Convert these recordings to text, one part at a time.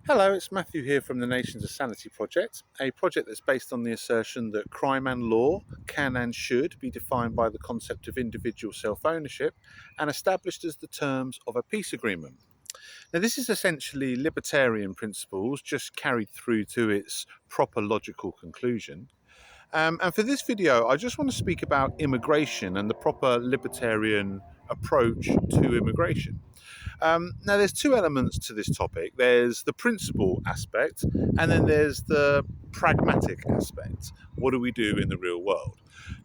Hello, it's Matthew here from the Nations of Sanity project, a project that's based on the assertion that crime and law can and should be defined by the concept of individual self-ownership and established as the terms of a peace agreement. Now, this is essentially libertarian principles just carried through to its proper logical conclusion. And for this video, I just want to speak about immigration and the proper libertarian approach to immigration. Now, there's two elements to this topic. There's the principle aspect, and then there's the pragmatic aspect. What do we do in the real world?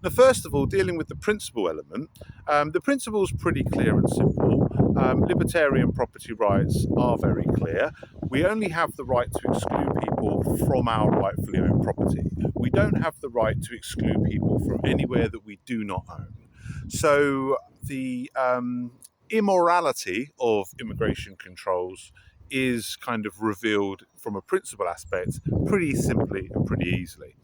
Now, first of all, dealing with the principle element, the principle is pretty clear and simple. Libertarian property rights are very clear. We only have the right to exclude people from our rightfully owned property. We don't have the right to exclude people from anywhere that we do not own. So the immorality of immigration controls is kind of revealed from a principal aspect pretty simply and pretty easily.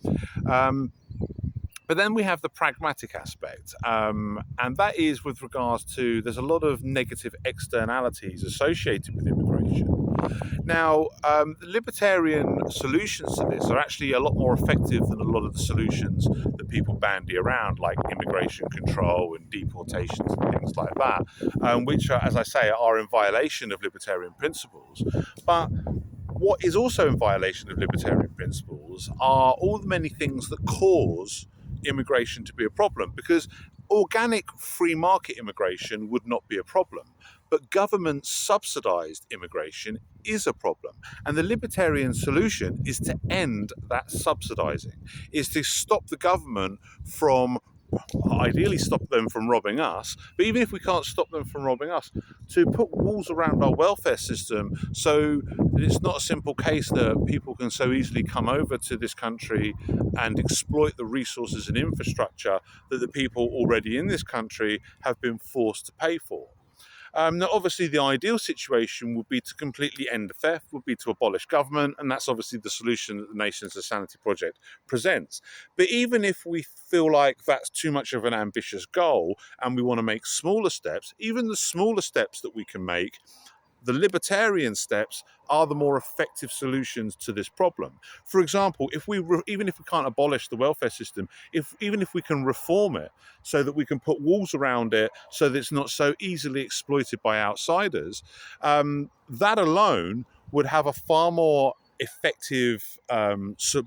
But then we have the pragmatic aspect, and that is with regards to there's a lot of negative externalities associated with immigration. Now, the libertarian solutions to this are actually a lot more effective than a lot of the solutions that people bandy around, like immigration control and deportations and things like that, which, as I say, are in violation of libertarian principles. But what is also in violation of libertarian principles are all the many things that cause immigration to be a problem, because organic free market immigration would not be a problem, but government subsidized immigration is a problem. And the libertarian solution is to end that subsidizing, is to stop the government from, ideally stop them from robbing us, but even if we can't stop them from robbing us, to put walls around our welfare system so that it's not a simple case that people can so easily come over to this country and exploit the resources and infrastructure that the people already in this country have been forced to pay for. Now, obviously, the ideal situation would be to completely end the theft, would be to abolish government, and that's obviously the solution that the Nations of Sanity project presents. But even if we feel like that's too much of an ambitious goal and we want to make smaller steps, even the smaller steps that we can make, the libertarian steps are the more effective solutions to this problem. For example, even if we can't abolish the welfare system, even if we can reform it so that we can put walls around it so that it's not so easily exploited by outsiders, that alone would have a far more effective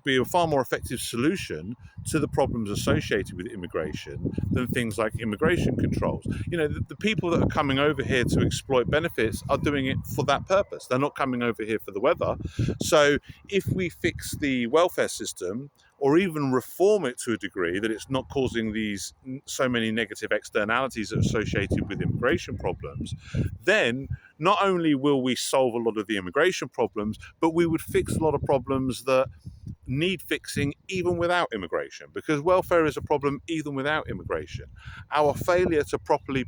be a far more effective solution to the problems associated with immigration than things like immigration controls. You know, the people that are coming over here to exploit benefits are doing it for that purpose. They're not coming over here for the weather. So if we fix the welfare system, or even reform it to a degree that it's not causing these so many negative externalities associated with immigration problems, then not only will we solve a lot of the immigration problems, but we would fix a lot of problems that need fixing even without immigration, because welfare is a problem even without immigration. Our failure to properly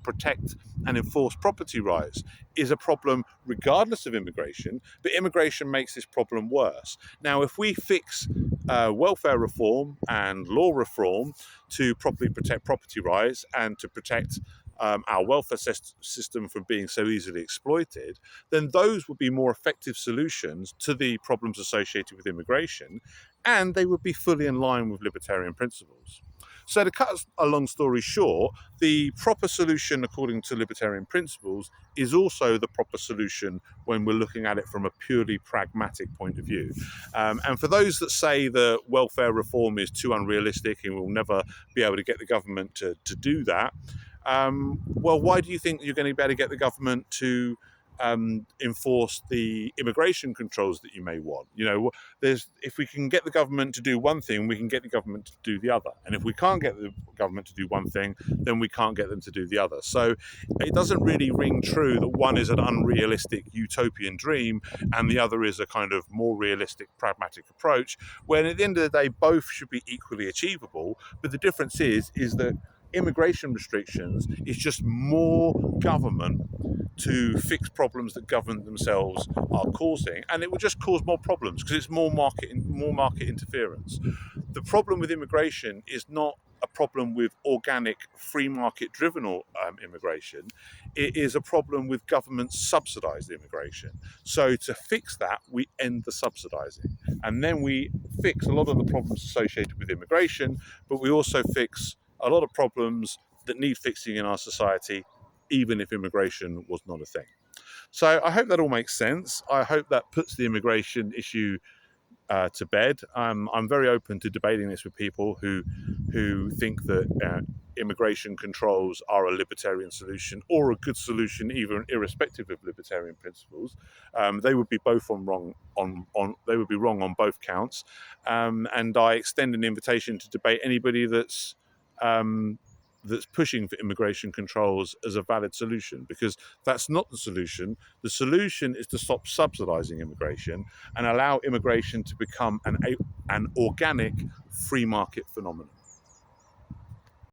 protect and enforce property rights is a problem regardless of immigration, but immigration makes this problem worse. Now, if we fix welfare reform and law reform to properly protect property rights and to protect our welfare system from being so easily exploited, then those would be more effective solutions to the problems associated with immigration, and they would be fully in line with libertarian principles. So to cut a long story short, the proper solution according to libertarian principles is also the proper solution when we're looking at it from a purely pragmatic point of view. And for those that say that welfare reform is too unrealistic and we'll never be able to get the government to do that, well, why do you think you're going to be able to get the government to enforce the immigration controls that you may want? You know, if we can get the government to do one thing, we can get the government to do the other. And if we can't get the government to do one thing, then we can't get them to do the other. So it doesn't really ring true that one is an unrealistic utopian dream and the other is a kind of more realistic, pragmatic approach, when at the end of the day, both should be equally achievable. But the difference is that immigration restrictions is just more government to fix problems that government themselves are causing, and it will just cause more problems because it's more market interference. The problem with immigration is not a problem with organic free market driven immigration. It is a problem with government subsidised immigration. So to fix that, we end the subsidising, and then we fix a lot of the problems associated with immigration, but we also fix a lot of problems that need fixing in our society, even if immigration was not a thing. So I hope that all makes sense. I hope that puts the immigration issue to bed. I'm very open to debating this with people who think that immigration controls are a libertarian solution or a good solution, even irrespective of libertarian principles. They would be both wrong on they would be wrong on both counts. And I extend an invitation to debate anybody that's pushing for immigration controls as a valid solution, because that's not the solution. The solution is to stop subsidizing immigration and allow immigration to become an organic free market phenomenon.